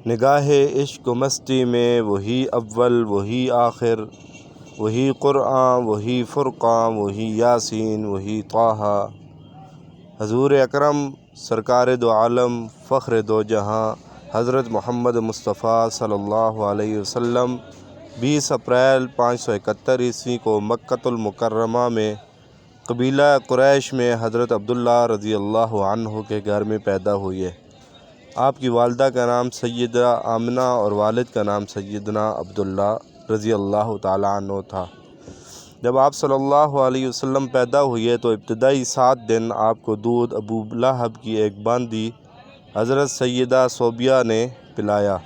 نگاہ عشق و مستی میں وہی اول وہی آخر، وہی قرآن وہی فرقان وہی یاسین وہی طٰہٰ۔ حضور اکرم سرکار دو عالم فخر دو جہاں حضرت محمد مصطفیٰ صلی اللہ علیہ وسلم 20 اپریل 571 عیسوی کو مکۃ المکرمہ میں قبیلہ قریش میں حضرت عبداللہ رضی اللہ عنہ کے گھر میں پیدا ہوئے۔ آپ کی والدہ کا نام سیدہ آمنہ اور والد کا نام سیدنا عبداللہ رضی اللہ تعالیٰ عنہ تھا۔ جب آپ صلی اللہ علیہ وسلم پیدا ہوئے تو ابتدائی 7 دن آپ کو دودھ ابو لہب کی ایک باندی حضرت سیدہ صوبیہ نے پلایا۔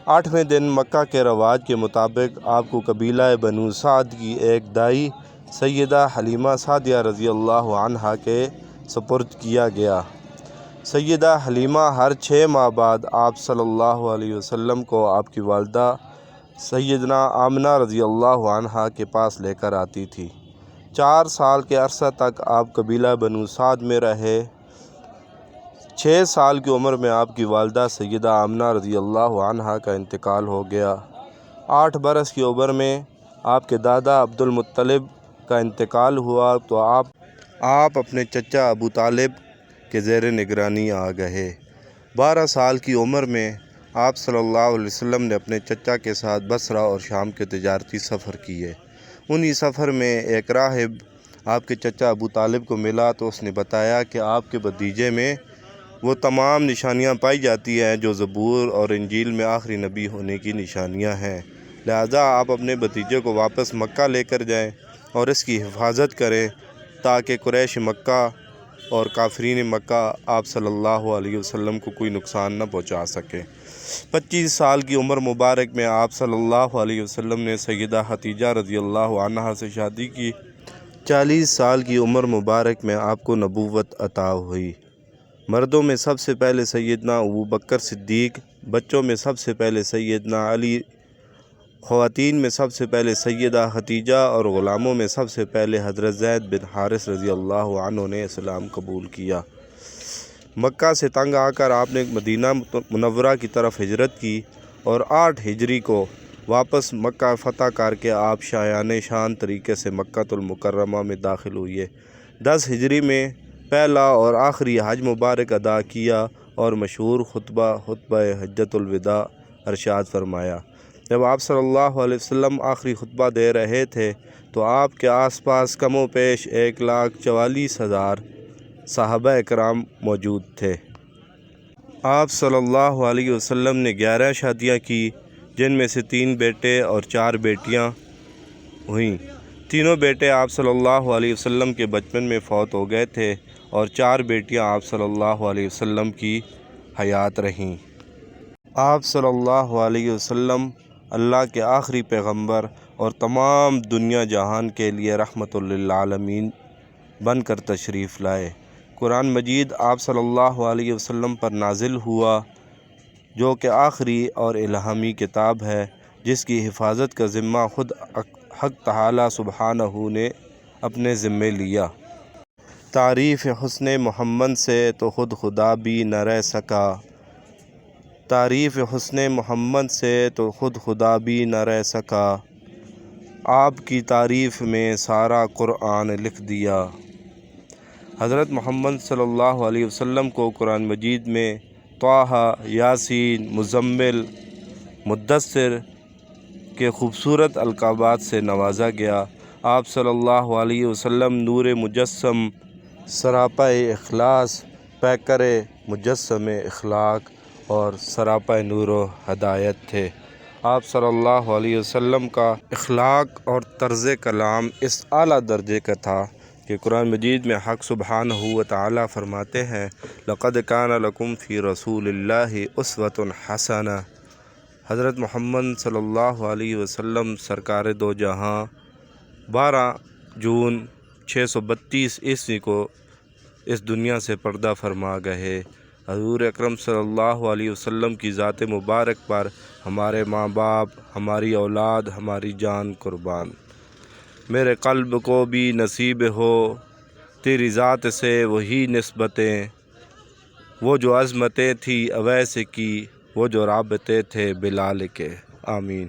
8ویں دن مکہ کے رواج کے مطابق آپ کو قبیلہ بنو سعد کی ایک دائی سیدہ حلیمہ سعدیہ رضی اللہ عنہا کے سپرد کیا گیا۔ سیدہ حلیمہ ہر 6 ماہ بعد آپ صلی اللہ علیہ وسلم کو آپ کی والدہ سیدنا آمنہ رضی اللہ عنہا کے پاس لے کر آتی تھی۔ 4 سال کے عرصہ تک آپ قبیلہ بنو سعد میں رہے۔ 6 سال کی عمر میں آپ کی والدہ سیدہ آمنہ رضی اللہ عنہا کا انتقال ہو گیا۔ 8 برس کی عمر میں آپ کے دادا عبد المطلب کا انتقال ہوا تو آپ اپنے چچا ابو طالب کے زیر نگرانی آ گئے۔ 12 سال کی عمر میں آپ صلی اللہ علیہ وسلم نے اپنے چچا کے ساتھ بصرہ اور شام کے تجارتی سفر کیے۔ انہی سفر میں ایک راہب آپ کے چچا ابو طالب کو ملا تو اس نے بتایا کہ آپ کے بھتیجے میں وہ تمام نشانیاں پائی جاتی ہیں جو زبور اور انجیل میں آخری نبی ہونے کی نشانیاں ہیں، لہذا آپ اپنے بھتیجے کو واپس مکہ لے کر جائیں اور اس کی حفاظت کریں تاکہ قریش مکہ اور کافرین مکہ آپ صلی اللہ علیہ وسلم کو کوئی نقصان نہ پہنچا سکے۔ 25 سال کی عمر مبارک میں آپ صلی اللہ علیہ وسلم نے سیدہ خدیجہ رضی اللہ عنہا سے شادی کی۔ 40 سال کی عمر مبارک میں آپ کو نبوت عطا ہوئی۔ مردوں میں سب سے پہلے سیدنا ابو بکر صدیق، بچوں میں سب سے پہلے سیدنا علی، خواتین میں سب سے پہلے سیدہ خدیجہ اور غلاموں میں سب سے پہلے حضرت زید بن حارث رضی اللہ عنہ نے اسلام قبول کیا۔ مکہ سے تنگ آ کر آپ نے مدینہ منورہ کی طرف ہجرت کی اور 8 ہجری کو واپس مکہ فتح کر کے آپ شایان شان طریقے سے مکۃ المکرمہ میں داخل ہوئے۔ 10 ہجری میں پہلا اور آخری حج مبارک ادا کیا اور مشہور خطبہ حجۃ الوداع ارشاد فرمایا۔ جب آپ صلی اللہ علیہ وسلم آخری خطبہ دے رہے تھے تو آپ کے آس پاس کم و بیش 1,44,000 صحابہ کرام موجود تھے۔ آپ صلی اللہ علیہ وسلم نے 11 شادیاں کی جن میں سے 3 بیٹے اور 4 بیٹیاں ہوئیں۔ تینوں بیٹے آپ صلی اللہ علیہ وسلم کے بچپن میں فوت ہو گئے تھے اور 4 بیٹیاں آپ صلی اللہ علیہ وسلم کی حیات رہیں۔ آپ صلی اللہ علیہ وسلم اللہ کے آخری پیغمبر اور تمام دنیا جہان کے لیے رحمت للعالمین بن کر تشریف لائے۔ قرآن مجید آپ صلی اللہ علیہ وسلم پر نازل ہوا جو کہ آخری اور الہامی کتاب ہے جس کی حفاظت کا ذمہ خود حق تعالیٰ سبحانہ نے اپنے ذمے لیا۔ تعریف حسن محمد سے تو خود خدا بھی نہ رہ سکا، تعریف حسن محمد سے تو خود خدا بھی نہ رہ سکا، آپ کی تعریف میں سارا قرآن لکھ دیا۔ حضرت محمد صلی اللہ علیہ وسلم کو قرآن مجید میں طٰہٰ، یاسین، مزمل، مدثر کے خوبصورت القابات سے نوازا گیا۔ آپ صلی اللہ علیہ وسلم نور مجسم، سراپا اخلاص، پیکر مجسم اخلاق اور سراپا نور و ہدایت تھے۔ آپ صلی اللہ علیہ وسلم کا اخلاق اور طرز کلام اس اعلیٰ درجے کا تھا کہ قرآن مجید میں حق سبحانہ و تعالیٰ فرماتے ہیں لَقَدْ كَانَ لَكُمْ فِي رَسُولِ اللَّهِ أُسْوَةٌ حَسَنَةٌ۔ حضرت محمد صلی اللہ علیہ وسلم سرکار دو جہاں 12 جون 632 عیسوی کو اس دنیا سے پردہ فرما گئے۔ حضور اکرم صلی اللہ علیہ وسلم کی ذات مبارک پر ہمارے ماں باپ، ہماری اولاد، ہماری جان قربان۔ میرے قلب کو بھی نصیب ہو تیری ذات سے وہی نسبتیں، وہ جو عظمتیں تھی اویس کی وہ جو رابطے تھے بلال کے۔ آمین۔